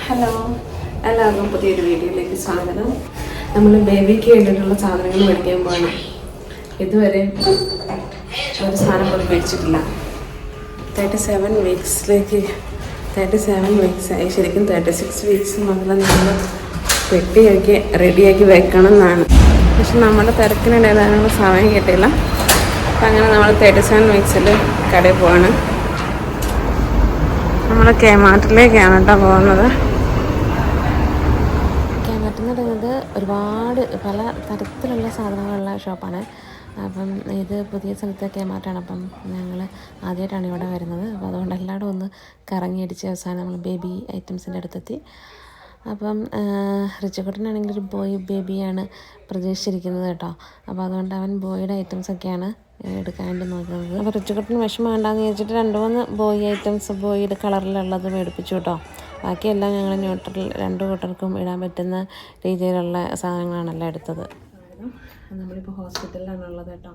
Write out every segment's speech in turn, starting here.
Hello, എല്ലാവർക്കും പുതിയൊരു വീഡിയോയിലേക്ക് സ്വാഗതം. നമ്മൾ ബേബിക്ക് വേണ്ടിയിട്ടുള്ള സാധനങ്ങൾ മേടിക്കാൻ പോകണം. ഇതുവരെ ഒരു സാധനം പോലും മേടിച്ചിട്ടില്ല. 37 വീക്സിലേക്ക് 37 വീക്സായി. ശരിക്കും 36 വീക്സ് മുതൽ നമ്മൾ പെട്ടിയൊക്കെ റെഡിയാക്കി വെക്കണം എന്നാണ്. പക്ഷെ നമ്മുടെ തിരക്കിനിടയിൽ അതിനുള്ള സമയം കിട്ടിയില്ല. അപ്പം അങ്ങനെ നമ്മൾ 37 വീക്സിൽ കടയിൽ പോവാണ്. നമ്മൾ കെ-മാർട്ടിലേക്കാണ് കേട്ടോ പോകുന്നത്. കെ-മാർട്ട് എന്ന് പറയുന്നത് ഒരുപാട് പല തരത്തിലുള്ള സാധനങ്ങളുള്ള ഷോപ്പാണ്. അപ്പം ഇത് പുതിയ സ്ഥലത്തെ കെ-മാർട്ടാണ്. അപ്പം ഞങ്ങൾ ആദ്യമായിട്ടാണ് ഇവിടെ വരുന്നത്. അപ്പോൾ അതുകൊണ്ട് എല്ലായിടും ഒന്ന് കറങ്ങിയടിച്ച് അവസാനം നമ്മൾ ബേബി ഐറ്റംസിൻ്റെ അടുത്തെത്തി. അപ്പം റിച്ചുകുട്ടനാണെങ്കിൽ ഒരു ബോയ് ബേബിയാണ് പ്രതീക്ഷിച്ചിരിക്കുന്നത് കേട്ടോ. അപ്പോൾ അതുകൊണ്ട് അവൻ ബോയുടെ ഐറ്റംസൊക്കെയാണ് എടുക്കാൻ വേണ്ടി നോക്കുന്നത്. അപ്പോൾ റിച്ചുകുട്ടന് വിഷമം വേണ്ടാന്ന് ചോദിച്ചിട്ട് 2-3 ബോയ് ഐറ്റംസ് ബോയുടെ കളറിലുള്ളത് മേടിപ്പിച്ചു കേട്ടോ. ബാക്കിയെല്ലാം ഞങ്ങൾ ന്യൂട്രൽ 2 കൂട്ടർക്കും ഇടാൻ പറ്റുന്ന രീതിയിലുള്ള സാധനങ്ങളാണല്ലോ എടുത്തത്. നമ്മളിപ്പോൾ ഹോസ്പിറ്റലിലാണുള്ളത് കേട്ടോ.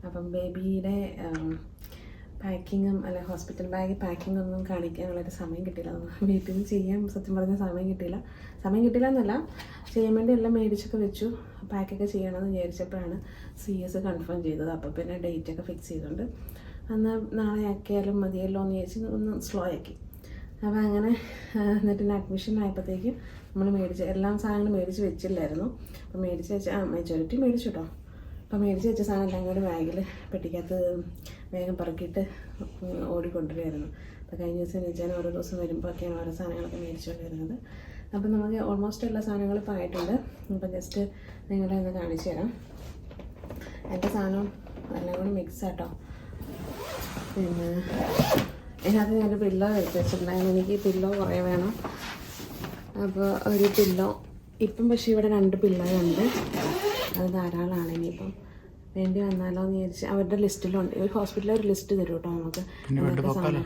അപ്പം ബേബിയുടെ പാക്കിങ്ങും അല്ല ഹോസ്പിറ്റൽ ബാഗ് പാക്കിംഗ് ഒന്നും കാണിക്കാനുള്ളൊരു സമയം കിട്ടിയില്ല. വീട്ടിൽ നിന്ന് ചെയ്യാൻ സത്യം പറഞ്ഞാൽ സമയം കിട്ടിയില്ല എന്നല്ല, ചെയ്യാൻ വേണ്ടി എല്ലാം മേടിച്ചൊക്കെ വെച്ചു. പാക്കൊക്കെ ചെയ്യണമെന്ന് വിചാരിച്ചപ്പോഴാണ് CS കൺഫേം ചെയ്തത്. അപ്പോൾ പിന്നെ ഡേറ്റൊക്കെ ഫിക്സ് ചെയ്തുകൊണ്ട് അന്ന് നാളെ ആക്കിയാലും മതിയല്ലോ എന്ന് വിചാരിച്ച് ഒന്ന് സ്ലോ ആക്കി. അപ്പോൾ അങ്ങനെ എന്നിട്ട് അഡ്മിഷൻ ആയപ്പോഴത്തേക്കും നമ്മൾ എല്ലാ സാധനങ്ങളും മേടിച്ച് വെച്ചില്ലായിരുന്നു. അപ്പോൾ മേടിച്ച് വെച്ച മെജോറിറ്റി മേടിച്ചു കേട്ടോ. അപ്പോൾ മേടിച്ച് വെച്ച സാധനം എല്ലാം കൂടി ബാഗിൽ പെട്ടിക്കകത്ത് വേഗം പറക്കിയിട്ട് ഓടിക്കൊണ്ടുവരുമായിരുന്നു. അപ്പോൾ കഴിഞ്ഞ ദിവസം വെച്ചാൽ ഓരോ ദിവസം വരുമ്പോഴൊക്കെയാണ് ഓരോ സാധനങ്ങളൊക്കെ മേടിച്ചുകൊണ്ട് വരുന്നത്. അപ്പോൾ നമുക്ക് ഓൾമോസ്റ്റ് എല്ലാ സാധനങ്ങളും ഇപ്പോൾ ആയിട്ടുണ്ട്. അപ്പോൾ ജസ്റ്റ് നിങ്ങളെ ഒന്ന് കാണിച്ചു തരാം. എൻ്റെ സാധനം എല്ലാം കൂടി മിക്സ് ആട്ടോ. പിന്നെ ഇതിനകത്ത് ഞാനൊരു പില്ലോ എടുത്ത് വെച്ചിട്ടുണ്ടായിരുന്നു. എനിക്ക് പില്ലോ കുറേ വേണം. അപ്പോൾ ഒരു പില്ലോ ഇപ്പം പക്ഷേ ഇവിടെ 2 പില്ലോയുണ്ട്. അത് ധാരാളമാണ്. ഇനിയിപ്പം വേണ്ടി വന്നാലോ എന്ന് വിചാരിച്ച് അവരുടെ ലിസ്റ്റിലുണ്ട്. ഒരു ഹോസ്പിറ്റലിൽ ഒരു ലിസ്റ്റ് തരും കേട്ടോ നമുക്ക്. അതെ,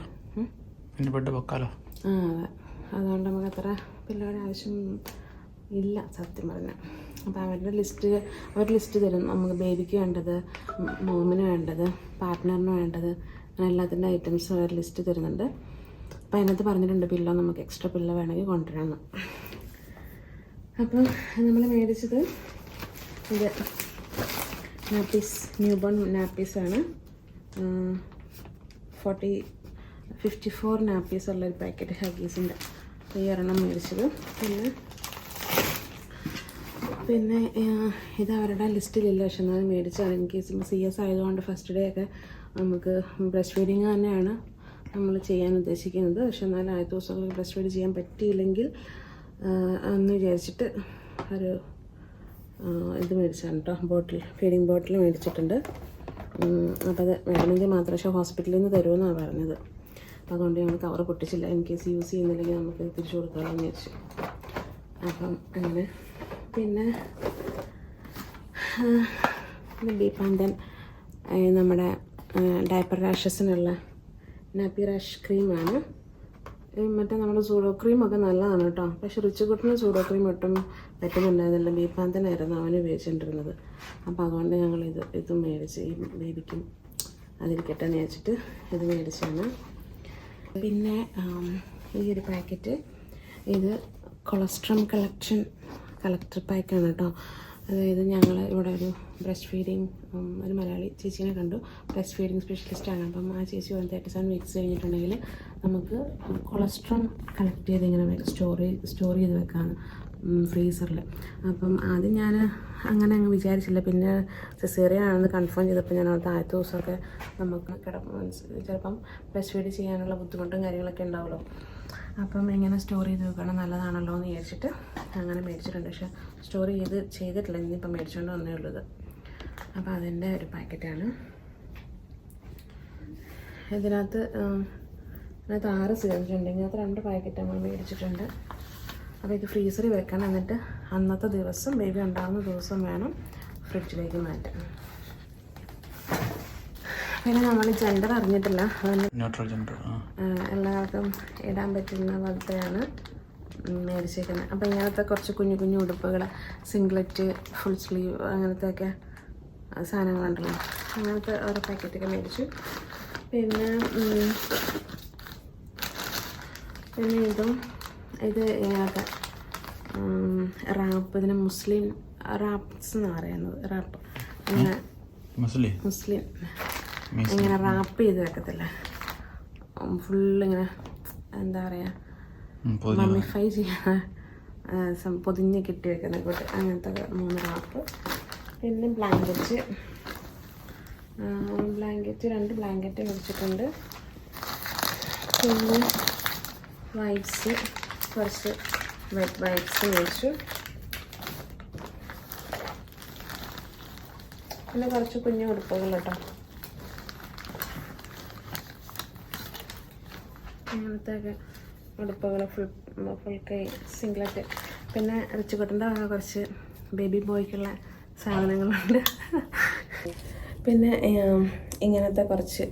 അതുകൊണ്ട് നമുക്ക് അത്ര പില്ലോയുടെ ആവശ്യം ഇല്ല സത്യം പറഞ്ഞാൽ. അപ്പോൾ അവരുടെ ലിസ്റ്റ് തരും നമുക്ക്. ബേബിക്ക് വേണ്ടത്, മോമിന് വേണ്ടത്, പാർട്ട്ണറിന് വേണ്ടത്, അങ്ങനെ എല്ലാത്തിൻ്റെ ഐറ്റംസും അവർ ലിസ്റ്റ് തരുന്നുണ്ട്. അപ്പോൾ അതിനകത്ത് പറഞ്ഞിട്ടുണ്ട് പില്ലോ നമുക്ക് എക്സ്ട്രാ പില്ലോ വേണമെങ്കിൽ കൊണ്ടുവരാമെന്ന്. അപ്പം നമ്മൾ മേടിച്ചത് ഇത് നാപ്പീസ്, ന്യൂബോൺ നാപ്പീസാണ്. 54 നാപ്പീസ് ഉള്ളൊരു പാക്കറ്റ് ഹഗീസിൻ്റെ ഈ ഒരെണ്ണം മേടിച്ചത്. പിന്നെ ഇത് അവരുടെ ലിസ്റ്റിലില്ല, പക്ഷെ എന്നാൽ മേടിച്ചാണ്. ഇൻ കേസ് CS ആയതുകൊണ്ട് ഫസ്റ്റ് ഡേ ഒക്കെ നമുക്ക് ബ്രസ്റ്റ് ഫീഡിങ് തന്നെയാണ് നമ്മൾ ചെയ്യാൻ ഉദ്ദേശിക്കുന്നത്. പക്ഷെ എന്നാൽ ആദ്യത്തെ ദിവസങ്ങളിൽ ബ്രസ്റ്റ് ഫീഡ് ചെയ്യാൻ പറ്റിയില്ലെങ്കിൽ എന്ന് വിചാരിച്ചിട്ട് ഒരു ഇത് മേടിച്ചാണ് കേട്ടോ. ഫീഡിങ് ബോട്ടിൽ മേടിച്ചിട്ടുണ്ട്. അപ്പോൾ അത് വേണമെങ്കിൽ മാത്രം പക്ഷേ ഹോസ്പിറ്റലിൽ നിന്ന് തരുമെന്നാണ് പറഞ്ഞത്. അപ്പോൾ അതുകൊണ്ട് ഞങ്ങൾ കവർ പൊട്ടിച്ചില്ല. ഇൻ കേസ് യൂസ് ചെയ്യുന്നില്ലെങ്കിൽ നമുക്ക് തിരിച്ചു കൊടുക്കാമെന്ന് വിചാരിച്ചു. അപ്പം അങ്ങനെ പിന്നെ ബീപാന്തൻ നമ്മുടെ ഡയപ്പർ റാഷസിനുള്ള നാപ്പി റാഷ് ക്രീമാണ്. മറ്റേ നമ്മുടെ സൂഡോ ക്രീമൊക്കെ നല്ലതാണ് കേട്ടോ. പക്ഷെ റിച്ചുകുട്ടന് സൂഡോ ക്രീം ഒട്ടും പറ്റുന്നുണ്ടായിരുന്നില്ല. ബീപാന്തനായിരുന്നു അവന് ഉപയോഗിച്ചുകൊണ്ടിരുന്നത്. അപ്പോൾ അതുകൊണ്ട് ഞങ്ങൾ ഇത് മേടിച്ച് ഈ ബേബിക്കും അതിരിക്കട്ടെ എന്ന് വെച്ചിട്ട് ഇത് മേടിച്ചാണ്. പിന്നെ ഈ ഒരു പാക്കറ്റ് ഇത് കൊളസ്ട്രം കളക്ടർ പാക്കാണ് കേട്ടോ. അതായത് ഞങ്ങൾ ഇവിടെ ഒരു ബ്രസ്റ്റ് ഫീഡിങ് ഒരു മലയാളി ചേച്ചീനെ കണ്ടു. ബ്രസ്റ്റ് ഫീഡിങ് സ്പെഷ്യലിസ്റ്റാണ്. അപ്പം ആ ചേച്ചി 37 വീക്സ് കഴിഞ്ഞിട്ടുണ്ടെങ്കിൽ നമുക്ക് കൊളസ്ട്രോൾ കളക്ട് ചെയ്ത് ഇങ്ങനെ സ്റ്റോർ ചെയ്ത് വെക്കാണ് ഫ്രീസറിൽ. അപ്പം ആദ്യം ഞാൻ അങ്ങനെ അങ്ങ് വിചാരിച്ചില്ല. പിന്നെ സിസേറിയൻ ആണെന്ന് കൺഫേം ചെയ്തപ്പോൾ ഞാൻ അവിടുത്തെ ആദ്യത്തെ ദിവസമൊക്കെ നമുക്ക് ചിലപ്പം ബ്രസ്റ്റ് ഫീഡ് ചെയ്യാനുള്ള ബുദ്ധിമുട്ടും കാര്യങ്ങളൊക്കെ ഉണ്ടാവുമല്ലോ. അപ്പം എങ്ങനെ സ്റ്റോർ ചെയ്ത് വെക്കണം നല്ലതാണല്ലോ എന്ന് വിചാരിച്ചിട്ട് അങ്ങനെ മേടിച്ചിട്ടുണ്ട്. പക്ഷേ സ്റ്റോർ ചെയ്തിട്ടില്ല. ഇന്നിപ്പം മേടിച്ചുകൊണ്ട് വന്നേ ഉള്ളത്. അപ്പോൾ അതിൻ്റെ ഒരു പാക്കറ്റാണ്. ഇതിനകത്ത് 6 സിലിണ്ടറുണ്ട്. ഇതിനകത്ത് 2 പാക്കറ്റ് നമ്മൾ മേടിച്ചിട്ടുണ്ട്. അപ്പോൾ ഇത് ഫ്രീസറിൽ വെക്കണം. എന്നിട്ട് അന്നത്തെ ദിവസം ബേബി ഉണ്ടാകുന്ന ദിവസം വേണം ഫ്രിഡ്ജിലേക്ക് മാറ്റാൻ. പിന്നെ നമ്മൾ ജെൻഡർ അറിഞ്ഞിട്ടില്ല. എല്ലാവർക്കും ഇടാൻ പറ്റുന്ന പോലത്തെയാണ് മേടിച്ചേക്കുന്നത്. അപ്പോൾ ഇങ്ങനത്തെ കുറച്ച് കുഞ്ഞു ഉടുപ്പുകൾ, സിംഗ്ലറ്റ്, ഫുൾ സ്ലീവ് അങ്ങനത്തെയൊക്കെ സാധനങ്ങളുണ്ടല്ലോ, അങ്ങനത്തെ ഓരോ പാക്കറ്റൊക്കെ മേടിച്ചു. പിന്നെ ഇതും ഇത് ഇങ്ങനത്തെ റാപ്പ്, ഇതിന് മുസ്ലിം റാപ്സ് എന്ന് പറയുന്നത്. റാപ്പ് ഇങ്ങനെ മുസ്ലിം ഇങ്ങനെ റാപ്പ് ചെയ്ത് വെക്കത്തില്ല, ഫുള്ളിങ്ങനെ എന്താ പറയുക മമ്മിഫൈ ചെയ്യാൻ പൊതിഞ്ഞ് കെട്ടി വെക്കുന്ന കൂട്ട് അങ്ങനത്തെ 3 റാപ്പ്. പിന്നെ ബ്ലാങ്കറ്റ് 2 ബ്ലാങ്കറ്റ് മേടിച്ചിട്ടുണ്ട്. പിന്നെ വൈപ്സ്, കുറച്ച് വെറ്റ് വൈപ്സ് മേടിച്ചു. പിന്നെ കുറച്ച് കുഞ്ഞു ഉടുപ്പുകൾ കേട്ടോ, അങ്ങനത്തെയൊക്കെ ഉടുപ്പുകൾ, ഫുൾ കൈ സിംഗ്ലറ്റ്. പിന്നെ റിച്ചുകുട്ടൻ്റെ കുറച്ച് ബേബി ബോയ്ക്കുള്ള സാധനങ്ങളുണ്ട്. പിന്നെ ഇങ്ങനത്തെ കുറച്ച്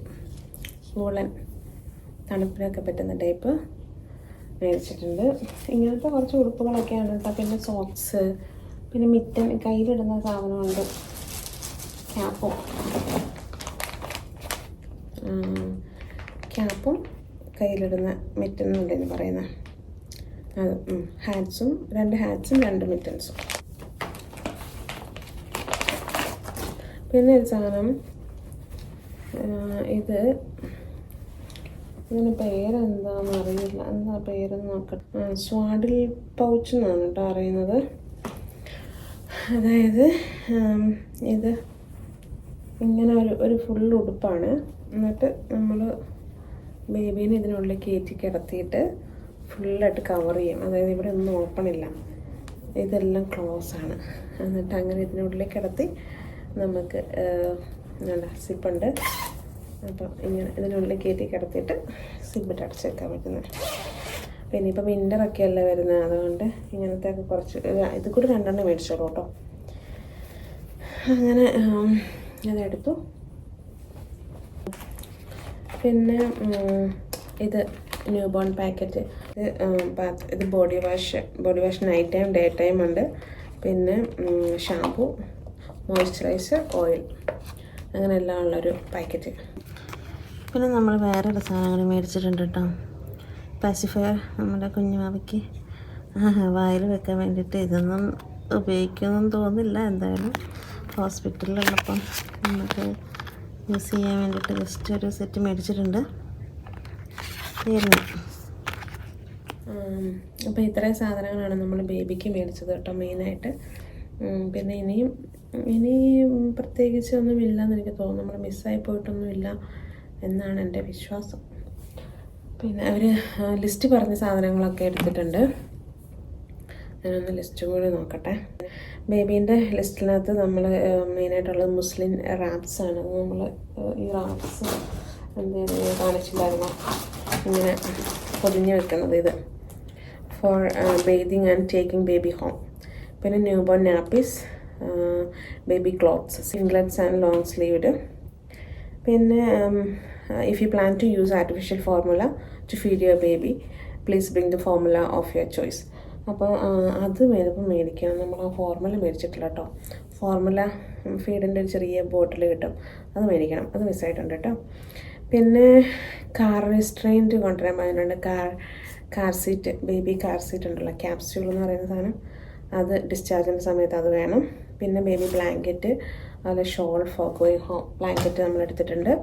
വൂളൻ തണുപ്പിനൊക്കെ പറ്റുന്ന ടൈപ്പ് മേടിച്ചിട്ടുണ്ട്. ഇങ്ങനത്തെ കുറച്ച് ഉടുപ്പുകളൊക്കെയാണ് കേട്ടോ. പിന്നെ സോക്സ്, പിന്നെ മിറ്റൻ കയ്യിലിടുന്ന സാധനമുണ്ട്, ക്യാപ്പും കയ്യിലിടുന്ന മിറ്റൻ എന്നുണ്ടെന്ന് പറയുന്നത് അത്. ഹാറ്റ്സും 2 ഹാറ്റ്സും 2 മിറ്റൻസും. പിന്നെ ഒരു സാധനം, ഇതിന് പേരെന്താണെന്ന് അറിയില്ല, എന്താ പേരെന്ന് നോക്കട്ടെ. സ്വാഡിൽ പൗച്ച് എന്നാണ് കേട്ടോ അറിയുന്നത്. അതായത് ഇത് ഇങ്ങനെ ഒരു ഫുൾ ഉടുപ്പാണ്. എന്നിട്ട് നമ്മൾ ബേബീനെ ഇതിനുള്ളിൽ കയറ്റി കിടത്തിയിട്ട് ഫുള്ളായിട്ട് കവർ ചെയ്യും. അതായത് ഇവിടെ ഒന്നും ഓപ്പൺ ഇല്ല, ഇതെല്ലാം ക്ലോസ് ആണ്. എന്നിട്ട് അങ്ങനെ ഇതിനുള്ളിൽ കിടത്തി നമുക്ക് സിപ്പുണ്ട്. അപ്പം ഇങ്ങനെ ഇതിനുള്ളിൽ കയറ്റി കിടത്തിയിട്ട് സിപ്പിട്ട് അടച്ച് വെക്കാൻ പറ്റുന്നത്. പിന്നെ ഇപ്പം വിൻ്ററൊക്കെ അല്ലേ വരുന്നത്, അതുകൊണ്ട് ഇങ്ങനത്തെ ഒക്കെ കുറച്ച് ഇത് കൂടി 2 മേടിച്ചോളൂ കേട്ടോ. അങ്ങനെ അതെടുത്തു. പിന്നെ ഇത് ന്യൂ ബോൺ പാക്കറ്റ്, ഇത് body wash night time day time ഉണ്ട്. പിന്നെ ഷാമ്പു, മോയ്സ്ചറൈസർ, ഓയിൽ, അങ്ങനെ എല്ലാം ഉള്ളൊരു പാക്കറ്റ്. പിന്നെ നമ്മൾ വേറൊരു സാധനങ്ങൾ മേടിച്ചിട്ടുണ്ട് കേട്ടോ. പാസിഫയർ, നമ്മുടെ കുഞ്ഞുമാവയ്ക്ക് വായിൽ വെക്കാൻ വേണ്ടിയിട്ട്. ഇതൊന്നും ഉപയോഗിക്കുമെന്ന് തോന്നില്ല, എന്തായാലും ഹോസ്പിറ്റലിലുള്ളപ്പം നമുക്ക് യൂസ് ചെയ്യാൻ വേണ്ടിയിട്ട് ജസ്റ്റ് ഒരു സെറ്റ് മേടിച്ചിട്ടുണ്ട്. അപ്പോൾ ഇത്രയും സാധനങ്ങളാണ് നമ്മൾ ബേബിക്ക് മേടിച്ചത് കേട്ടോ മെയിനായിട്ട്. പിന്നെ ഇനി പ്രത്യേകിച്ച് ഒന്നുമില്ലെന്ന് എനിക്ക് തോന്നുന്നു, നമ്മൾ മിസ്സായി പോയിട്ടൊന്നുമില്ല എന്നാണ് എൻ്റെ വിശ്വാസം. പിന്നെ അവർ ലിസ്റ്റ് പറഞ്ഞ സാധനങ്ങളൊക്കെ എടുത്തിട്ടുണ്ട്. ഞാനൊന്ന് ലിസ്റ്റും കൂടി നോക്കട്ടെ. ബേബീൻ്റെ ലിസ്റ്റിനകത്ത് നമ്മൾ മെയിനായിട്ടുള്ളത് മുസ്ലിം റാപ്സാണ്. നമ്മൾ ഈ റാപ്സ് എന്തെങ്കിലും കാണിച്ചിട്ടുണ്ടായിരുന്നു, ഇങ്ങനെ പൊതിഞ്ഞ് വെക്കുന്നത്. ഇത് for bathing and taking baby home. പിന്നെ newborn nappies, baby clothes, singlets and long sleeved. പിന്നെ if you plan to use artificial formula to feed your baby, please bring the formula of your choice. അപ്പോൾ അത് മേടിക്കണം. നമ്മൾ ആ formula മേടിച്ചിട്ടില്ല കേട്ടോ. Formula ഫീഡിൻ്റെ ഒരു ചെറിയ ബോട്ടിൽ കിട്ടും, അത് മേടിക്കണം. അത് മിസ്സായിട്ടുണ്ട് കേട്ടോ. പിന്നെ കാർ റെസ്ട്രെയിൻറ്റ് കൊണ്ടുവരാൻ പറഞ്ഞിട്ടുണ്ട്. Car seat, baby car seat ഉണ്ടല്ലോ, ക്യാപ്സ്യൂൾ എന്ന് പറയുന്ന സാധനം, അത് ഡിസ്ചാർജിൻ്റെ സമയത്ത് അത് വേണം. പിന്നെ ബേബി ബ്ലാങ്കറ്റ്, അതുപോലെ shawl for going home blanket നമ്മൾ എടുത്തിട്ടുണ്ട്.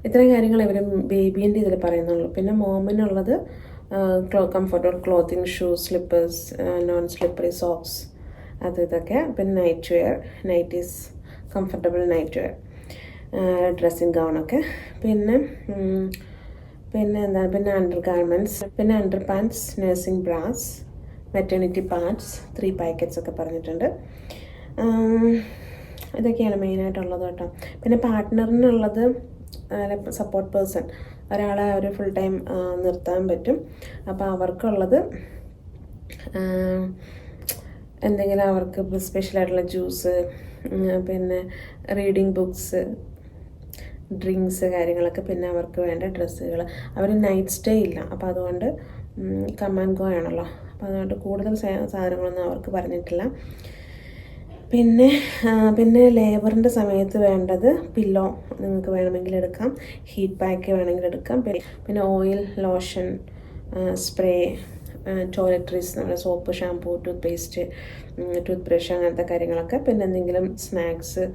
ഇത്രയും കാര്യങ്ങൾ ഇവർ ബേബീൻ്റെ ഇതിൽ പറയുന്നുള്ളൂ. പിന്നെ മോമിനുള്ളത് comfortable clothing, shoes, slippers, non slippery socks, ഇതൊക്കെ. പിന്നെ nighties, comfortable night wear, dressing ഗൗണൊക്കെ. പിന്നെ അണ്ടർ ഗാർമെൻറ്റ്സ്, പിന്നെ under pants, nursing bras, maternity pads 3 packets ഒക്കെ പറഞ്ഞിട്ടുണ്ട്. ഇതൊക്കെയാണ് മെയിനായിട്ടുള്ളത് കേട്ടോ. പിന്നെ പാർട്ട്ണറിനുള്ളത് സപ്പോർട്ട് പേഴ്സൺ, ഒരാളെ ഒരു ഫുൾ ടൈം നിർത്താൻ പറ്റും. അപ്പോൾ അവർക്കുള്ളത് എന്തെങ്കിലും അവർക്ക് സ്പെഷ്യലായിട്ടുള്ള ജ്യൂസ്, പിന്നെ റീഡിങ് ബുക്സ്, ഡ്രിങ്ക്സ്, കാര്യങ്ങളൊക്കെ. പിന്നെ അവർക്ക് വേണ്ട ഡ്രസ്സുകൾ. അവർ നൈറ്റ് സ്റ്റേ ഇല്ല, അപ്പോൾ അതുകൊണ്ട് കം ആൻഡ് ഗോ ആണല്ലോ, അപ്പോൾ അതുകൊണ്ട് കൂടുതൽ സാധനങ്ങളൊന്നും അവർക്ക് പറഞ്ഞിട്ടില്ല. പിന്നെ ലേബറിൻ്റെ സമയത്ത് വേണ്ടത് പില്ലോ നിങ്ങൾക്ക് വേണമെങ്കിൽ എടുക്കാം, ഹീറ്റ് പാക്ക് വേണമെങ്കിൽ എടുക്കാം. പിന്നെ ഓയിൽ, ലോഷൻ, സ്പ്രേ, ടോയ്ലറ്ററീസ്, നമ്മുടെ soap, shampoo, tooth paste, tooth brush, അങ്ങനത്തെ കാര്യങ്ങളൊക്കെ. പിന്നെ എന്തെങ്കിലും സ്നാക്സ്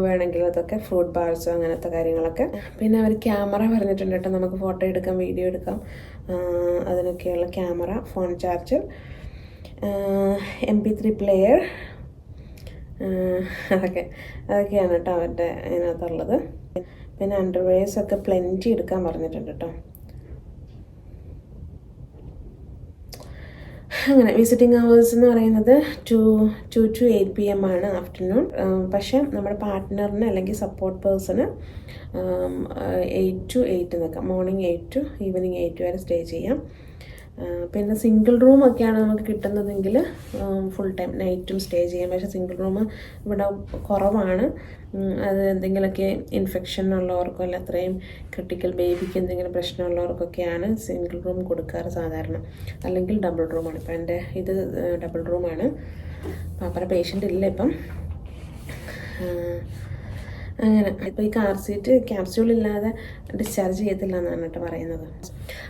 വേണമെങ്കിൽ അതൊക്കെ, ഫ്രൂട്ട് ബാർസ്, അങ്ങനത്തെ കാര്യങ്ങളൊക്കെ. പിന്നെ അവർ ക്യാമറ പറഞ്ഞിട്ടുണ്ട് കേട്ടോ, നമുക്ക് ഫോട്ടോ എടുക്കാം, വീഡിയോ എടുക്കാം, അതിനൊക്കെയുള്ള camera, phone charger, MP3 player, അതൊക്കെയാണ് കേട്ടോ അവരുടെ അതിനകത്തുള്ളത്. പിന്നെ അണ്ടർവെയർസൊക്കെ പ്ലെൻറ്റി എടുക്കാൻ പറഞ്ഞിട്ടുണ്ട് കേട്ടോ. അങ്ങനെ വിസിറ്റിംഗ് അവേഴ്സ് എന്ന് പറയുന്നത് 2 to 8 PM ആണ് ആഫ്റ്റർനൂൺ. പക്ഷേ നമ്മുടെ പാർട്ട്ണറിന് അല്ലെങ്കിൽ സപ്പോർട്ട് പേഴ്സണ് 8 to 8 നിൽക്കാം. മോർണിംഗ് 8 to ഈവനിങ് 8 വരെ സ്റ്റേ ചെയ്യാം. പിന്നെ സിംഗിൾ റൂമൊക്കെയാണ് നമുക്ക് കിട്ടുന്നതെങ്കിൽ ഫുൾ ടൈം നൈറ്റും സ്റ്റേ ചെയ്യാം. പക്ഷേ സിംഗിൾ റൂം ഇവിടെ കുറവാണ്. അത് എന്തെങ്കിലുമൊക്കെ ഇൻഫെക്ഷൻ ഉള്ളവർക്കോ അല്ല അത്രയും ക്രിട്ടിക്കൽ ബേബിക്ക് എന്തെങ്കിലും പ്രശ്നമുള്ളവർക്കൊക്കെയാണ് സിംഗിൾ റൂം കൊടുക്കാറ് സാധാരണ, അല്ലെങ്കിൽ ഡബിൾ റൂമാണ്. ഇപ്പം എൻ്റെ ഇത് ഡബിൾ റൂമാണ്. പാപ്പറ പേഷ്യൻ്റ് ഇല്ല ഇപ്പം. അങ്ങനെ ഇപ്പോൾ ഈ കാർ സീറ്റ് ക്യാപ്സ്യൂൾ ഇല്ലാതെ ഡിസ്ചാർജ് ചെയ്യത്തില്ല എന്നാണ് കേട്ടോ പറയുന്നത്.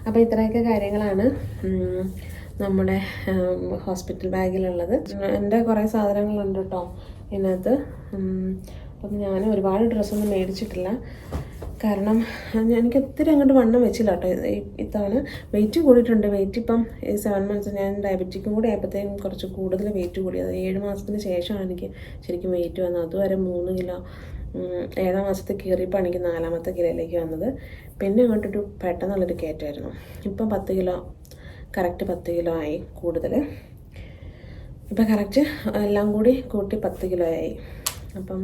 അപ്പോൾ ഇത്രയൊക്കെ കാര്യങ്ങളാണ് നമ്മുടെ ഹോസ്പിറ്റൽ ബാഗിലുള്ളത്. എൻ്റെ കുറേ സാധനങ്ങളുണ്ട് കേട്ടോ ഇതിനകത്ത്. അപ്പം ഞാൻ ഒരുപാട് ഡ്രസ്സൊന്നും മേടിച്ചിട്ടില്ല, കാരണം എനിക്ക് ഒത്തിരി അങ്ങോട്ട് വണ്ണം വെച്ചില്ല കേട്ടോ. ഇത്തവണ വെയിറ്റ് കൂടിയിട്ടുണ്ട്. വെയിറ്റ് ഇപ്പം ഈ 7 months ഞാൻ ഡയബറ്റിക്കും കൂടി ആയപ്പോഴത്തേക്കും കുറച്ച് കൂടുതൽ വെയിറ്റ് കൂടി. അത് 7 മാസത്തിന് ശേഷമാണ് എനിക്ക് ശരിക്കും വെയിറ്റ് വന്നത്. അതുവരെ 3 കിലോ 7 മാസത്തെ കയറിയപ്പോൾ എനിക്ക് 4ാമത്തെ കിലോയിലേക്ക് വന്നത്. പിന്നെ അങ്ങോട്ടൊരു പെട്ടെന്നുള്ളൊരു കയറ്റമായിരുന്നു. ഇപ്പം 10 കിലോ, കറക്റ്റ് 10 കിലോ ആയി കൂടുതൽ. ഇപ്പം കറക്റ്റ് എല്ലാം കൂടി കൂട്ടി 10 കിലോ ആയി. അപ്പം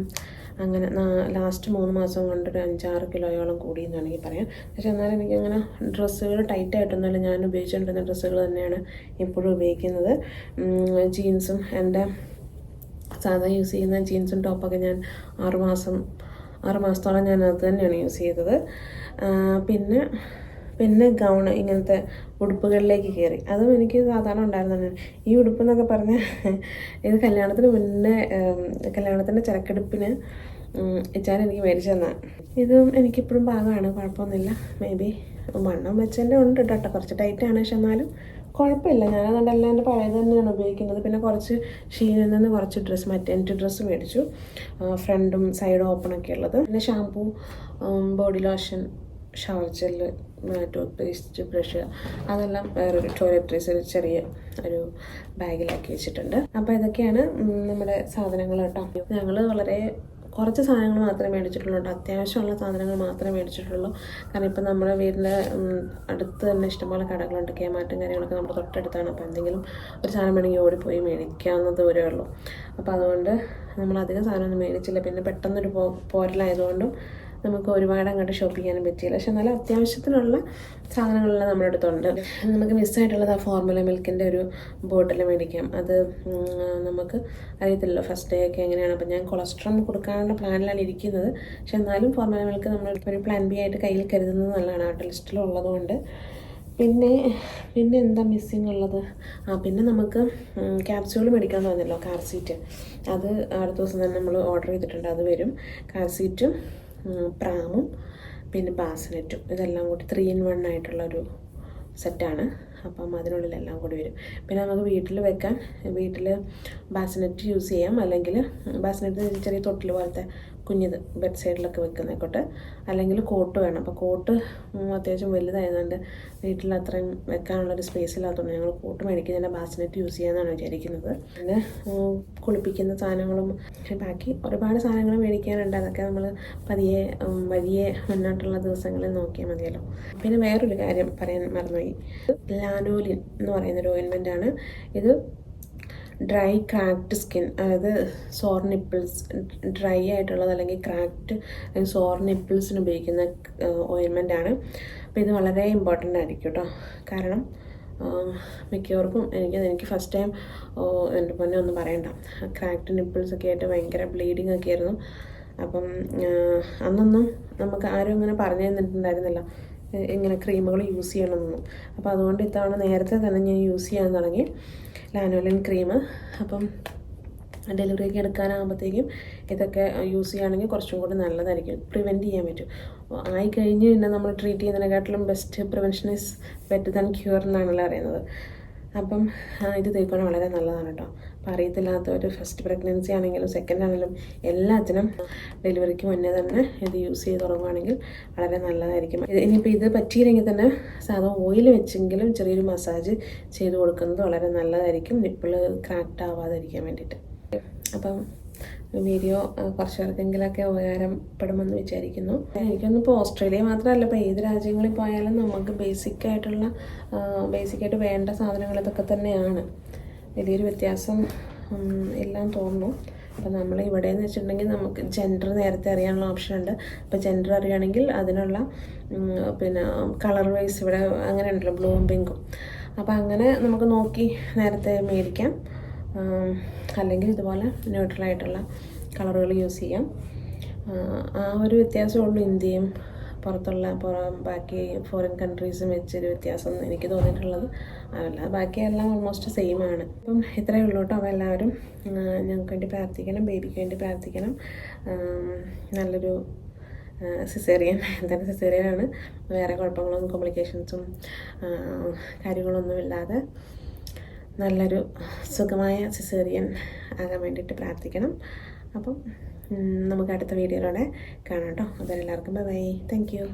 അങ്ങനെ ലാസ്റ്റ് 3 മാസം കൊണ്ടൊരു 5-6 കിലോയോളം കൂടി എന്ന് വേണമെങ്കിൽ പറയാം. പക്ഷെ എന്നാലും എനിക്കങ്ങനെ ഡ്രസ്സുകൾ ടൈറ്റായിട്ടൊന്നുമല്ല, ഞാൻ ഉപയോഗിച്ചുകൊണ്ടിരുന്ന ഡ്രസ്സുകൾ തന്നെയാണ് ഇപ്പോഴും ഉപയോഗിക്കുന്നത്. ജീൻസും എൻ്റെ സാധാ യൂസ് ചെയ്യുന്ന ജീൻസും ടോപ്പൊക്കെ ഞാൻ 6 മാസത്തോളം ഞാൻ അത് തന്നെയാണ് യൂസ് ചെയ്തത്. പിന്നെ ഗൗണ്, ഇങ്ങനത്തെ ഉടുപ്പുകളിലേക്ക് കയറി. അതും എനിക്ക് സാധാരണ ഉണ്ടായിരുന്നതാണ്. ഈ ഉടുപ്പെന്നൊക്കെ പറഞ്ഞാൽ ഇത് കല്യാണത്തിന് മുന്നേ, കല്യാണത്തിൻ്റെ ചരക്കെടുപ്പിന് ഇച്ചാൻ എനിക്ക് മേടിച്ചു തന്നതാണ്. ഇതും എനിക്കിപ്പോഴും പാകമാണ്, കുഴപ്പമൊന്നുമില്ല. മേ ബി വണ്ണം വെച്ചതിൻ്റെ ഉണ്ട് കേട്ടോ, കുറച്ച് ടൈറ്റാണ്. പക്ഷെ എന്നാലും കുഴപ്പമില്ല. ഞാനതുകൊണ്ടെല്ലാം എൻ്റെ പഴയത് തന്നെയാണ് ഉപയോഗിക്കുന്നത്. പിന്നെ കുറച്ച് ഷീനിൽ നിന്ന് കുറച്ച് ഡ്രസ്സ്, മറ്റേ ഡ്രസ്സ് മേടിച്ചു, ഫ്രണ്ടും സൈഡും ഓപ്പണൊക്കെ ഉള്ളത്. പിന്നെ shampoo, body lotion, shower gel, tooth paste, brush, അതെല്ലാം വേറൊരു ടോയ്ലറ്ററീസ് ചെറിയ ഒരു ബാഗിലാക്കി വെച്ചിട്ടുണ്ട്. അപ്പോൾ ഇതൊക്കെയാണ് നമ്മുടെ സാധനങ്ങൾ കേട്ടോ. ഞങ്ങൾ വളരെ കുറച്ച് സാധനങ്ങൾ മാത്രമേ മേടിച്ചിട്ടുള്ളൂ കേട്ടോ. അത്യാവശ്യമുള്ള സാധനങ്ങൾ മാത്രമേ മേടിച്ചിട്ടുള്ളൂ. കാരണം ഇപ്പം നമ്മുടെ വീടിൻ്റെ അടുത്ത് തന്നെ ഇഷ്ടംപോലെ കടകളുണ്ട്, കേമാറ്റും കാര്യങ്ങളൊക്കെ നമ്മുടെ തൊട്ടടുത്താണ്. അപ്പോൾ എന്തെങ്കിലും ഒരു സാധനം വേണമെങ്കിൽ ഓടിപ്പോയി മേടിക്കാവുന്ന ദൂരമേ ഉള്ളൂ. അപ്പോൾ അതുകൊണ്ട് നമ്മളധികം സാധനമൊന്നും മേടിച്ചില്ല. പിന്നെ പെട്ടെന്നൊരു പോരലായതുകൊണ്ടും നമുക്ക് ഒരുപാട് അങ്ങോട്ട് ഷോപ്പ് ചെയ്യാനും പറ്റിയില്ല. പക്ഷെ എന്നാലും അത്യാവശ്യത്തിനുള്ള സാധനങ്ങളെല്ലാം നമ്മുടെ അടുത്തുണ്ട്. നമുക്ക് മിസ്സായിട്ടുള്ളത് ആ ഫോർമുല മിൽക്കിൻ്റെ ഒരു ബോട്ടിൽ മേടിക്കാം. അത് നമുക്ക് അറിയത്തില്ലല്ലോ ഫസ്റ്റ് ഡേ ഒക്കെ എങ്ങനെയാണ്. അപ്പം ഞാൻ കൊളസ്ട്രോൾ കൊടുക്കാനുള്ള പ്ലാനിലാണ് ഇരിക്കുന്നത്. പക്ഷെ എന്നാലും ഫോർമുല മിൽക്ക് നമ്മൾ ഒരു പ്ലാൻ ബി ആയിട്ട് കയ്യിൽ കരുതുന്നത് നല്ലതാണ്, ആട്ട് ലിസ്റ്റിലുള്ളതുകൊണ്ട്. പിന്നെ എന്താ മിസ്സിങ് ഉള്ളത്? പിന്നെ നമുക്ക് ക്യാപ്സ്യൂൾ മേടിക്കാൻ തോന്നിയല്ലോ, കാർ സീറ്റ്. അത് അടുത്ത ദിവസം തന്നെ നമ്മൾ ഓർഡർ ചെയ്തിട്ടുണ്ട്, അത് വരും. കാർ സീറ്റും പ്രാമും പിന്നെ ബാസിനെറ്റും, ഇതെല്ലാം കൂടി 3 in 1 ആയിട്ടുള്ളൊരു സെറ്റാണ്. അപ്പം അതിനുള്ളിലെല്ലാം കൂടി വരും. പിന്നെ നമുക്ക് വീട്ടിൽ ബാസിനെറ്റ് യൂസ് ചെയ്യാം, അല്ലെങ്കിൽ ബാസിനെറ്റ് ചെറിയ തൊട്ടിൽ പോലത്തെ കുഞ്ഞിത് ബെഡ് സൈഡിലൊക്കെ വെക്കുന്നേക്കോട്ടെ, അല്ലെങ്കിൽ കോട്ട് വേണം. അപ്പോൾ കോട്ട് അത്യാവശ്യം വലുതായതുകൊണ്ട് വീട്ടിൽ അത്രയും വെക്കാനുള്ളൊരു സ്പേസ് ഇല്ലാത്തതുകൊണ്ട് ഞങ്ങൾ കോട്ട് മേടിക്കുന്നതിൻ്റെ ബാസിനെറ്റ് യൂസ് ചെയ്യാമെന്നാണ് വിചാരിക്കുന്നത്. പിന്നെ കുളിപ്പിക്കുന്ന സാധനങ്ങളും ബാക്കി ഒരുപാട് സാധനങ്ങൾ മേടിക്കാനുണ്ട്. അതൊക്കെ നമ്മൾ വഴിയെ മുന്നോട്ടുള്ള ദിവസങ്ങളിൽ നോക്കിയാൽ മതിയല്ലോ. പിന്നെ വേറൊരു കാര്യം പറയാൻ മറന്നുപോയി. ലാനോലിൻ എന്ന് പറയുന്നൊരു ഓയിൻമെൻറ്റാണ് ഇത്. ഡ്രൈ ക്രാക്ഡ് സ്കിൻ, അതായത് സോർ നിപ്പിൾസ്, ഡ്രൈ ആയിട്ടുള്ളത് അല്ലെങ്കിൽ ക്രാക്ഡ് അല്ലെങ്കിൽ സോർ നിപ്പിൾസിന് ഉപയോഗിക്കുന്ന ഓയിൻമെൻറ്റാണ്. അപ്പോൾ ഇത് വളരെ ഇമ്പോർട്ടൻ്റ് ആയിരിക്കും കേട്ടോ. കാരണം മിക്കവർക്കും എനിക്ക് ഫസ്റ്റ് ടൈം എൻ്റെ പൊന്നെ ഒന്നും പറയണ്ട, ക്രാക്ഡ് നിപ്പിൾസൊക്കെ ആയിട്ട് ഭയങ്കര ബ്ലീഡിങ് ഒക്കെ ആയിരുന്നു. അപ്പം അന്നൊന്നും നമുക്ക് ആരും ഇങ്ങനെ പറഞ്ഞു തന്നിട്ടുണ്ടായിരുന്നില്ല ഇങ്ങനെ ക്രീമുകൾ യൂസ് ചെയ്യണമെന്നൊന്നും. അപ്പോൾ അതുകൊണ്ട് ഇത്തവണ നേരത്തെ തന്നെ ഞാൻ യൂസ് ചെയ്യാൻ തുടങ്ങി ലാനോലിൻ ക്രീം. അപ്പം ഡെലിവറിയൊക്കെ എടുക്കാനാകുമ്പോഴത്തേക്കും ഇതൊക്കെ യൂസ് ചെയ്യുകയാണെങ്കിൽ കുറച്ചും കൂടി നല്ലതായിരിക്കും, പ്രിവെൻറ്റ് ചെയ്യാൻ പറ്റും. ആയിക്കഴിഞ്ഞ് പിന്നെ നമ്മൾ ട്രീറ്റ് ചെയ്യുന്നതിനെക്കാട്ടിലും best prevention is better than cure എന്നാണല്ലോ അറിയുന്നത്. അപ്പം ഇത് തേക്കുകയാണെങ്കിൽ വളരെ നല്ലതാണ് കേട്ടോ. അപ്പോൾ അറിയത്തില്ലാത്തവർ ഫസ്റ്റ് പ്രഗ്നൻസി ആണെങ്കിലും സെക്കൻഡ് ആണെങ്കിലും എല്ലാത്തിനും ഡെലിവറിക്ക് മുന്നേ തന്നെ ഇത് യൂസ് ചെയ്ത് തുടങ്ങുകയാണെങ്കിൽ വളരെ നല്ലതായിരിക്കും. ഇനിയിപ്പോൾ ഇത് പറ്റിയില്ലെങ്കിൽ തന്നെ സാധാ ഓയിൽ വെച്ചെങ്കിലും ചെറിയൊരു മസാജ് ചെയ്ത് കൊടുക്കുന്നത് വളരെ നല്ലതായിരിക്കും, നിപ്പിൾ ക്രാക്ട് ആവാതിരിക്കാൻ വേണ്ടിയിട്ട്. അപ്പം വീഡിയോ കുറച്ച് പേർക്കെങ്കിലൊക്കെ ഉപകാരപ്പെടുമെന്ന് വിചാരിക്കുന്നു. എനിക്കൊന്നും ഇപ്പോൾ ഓസ്ട്രേലിയ മാത്രമല്ല, ഇപ്പോൾ ഏത് രാജ്യങ്ങളിൽ പോയാലും നമുക്ക് ബേസിക്കായിട്ട് വേണ്ട സാധനങ്ങൾ ഇതൊക്കെ തന്നെയാണ്. വലിയൊരു വ്യത്യാസം എല്ലാം തോന്നുന്നു. അപ്പോൾ നമ്മൾ ഇവിടെ എന്ന് വെച്ചിട്ടുണ്ടെങ്കിൽ നമുക്ക് ജെൻഡർ നേരത്തെ അറിയാനുള്ള ഓപ്ഷൻ ഉണ്ട്. അപ്പോൾ ജെൻഡർ അറിയുകയാണെങ്കിൽ അതിനുള്ള പിന്നെ കളർ വൈസ് ഇവിടെ അങ്ങനെ ഉണ്ടല്ലോ, ബ്ലൂവും പിങ്കും. അപ്പോൾ അങ്ങനെ നമുക്ക് നോക്കി നേരത്തെ മേടിക്കാം. അല്ലെങ്കിൽ ഇതുപോലെ ന്യൂട്രലായിട്ടുള്ള കളറുകൾ യൂസ് ചെയ്യാം. ആ ഒരു വ്യത്യാസമുള്ളൂ ഇന്ത്യയും ബാക്കി ഫോറിൻ കൺട്രീസും വെച്ചൊരു വ്യത്യാസം എനിക്ക് തോന്നിയിട്ടുള്ളത്. അല്ല ബാക്കിയെല്ലാം ഓൾമോസ്റ്റ് സെയിം ആണ്. അപ്പം ഇത്രയേ ഉള്ളൂ കേട്ടോ. അപ്പോൾ എല്ലാവരും ഞങ്ങൾക്ക് വേണ്ടി പ്രാർത്ഥിക്കണം, ബേബിക്ക് വേണ്ടി പ്രാർത്ഥിക്കണം. നല്ലൊരു സിസേറിയനാണ്, വേറെ കുഴപ്പങ്ങളൊന്നും കോംപ്ലിക്കേഷൻസും കാര്യങ്ങളൊന്നും ഇല്ലാതെ നല്ലൊരു സുഖമായ സിസേറിയൻ ആകാൻ വേണ്ടിയിട്ട് പ്രാർത്ഥിക്കണം. അപ്പം നമുക്ക് അടുത്ത വീഡിയോയിലൂടെ കാണാം കേട്ടോ. അതെല്ലാവർക്കും ബൈ. Thank you.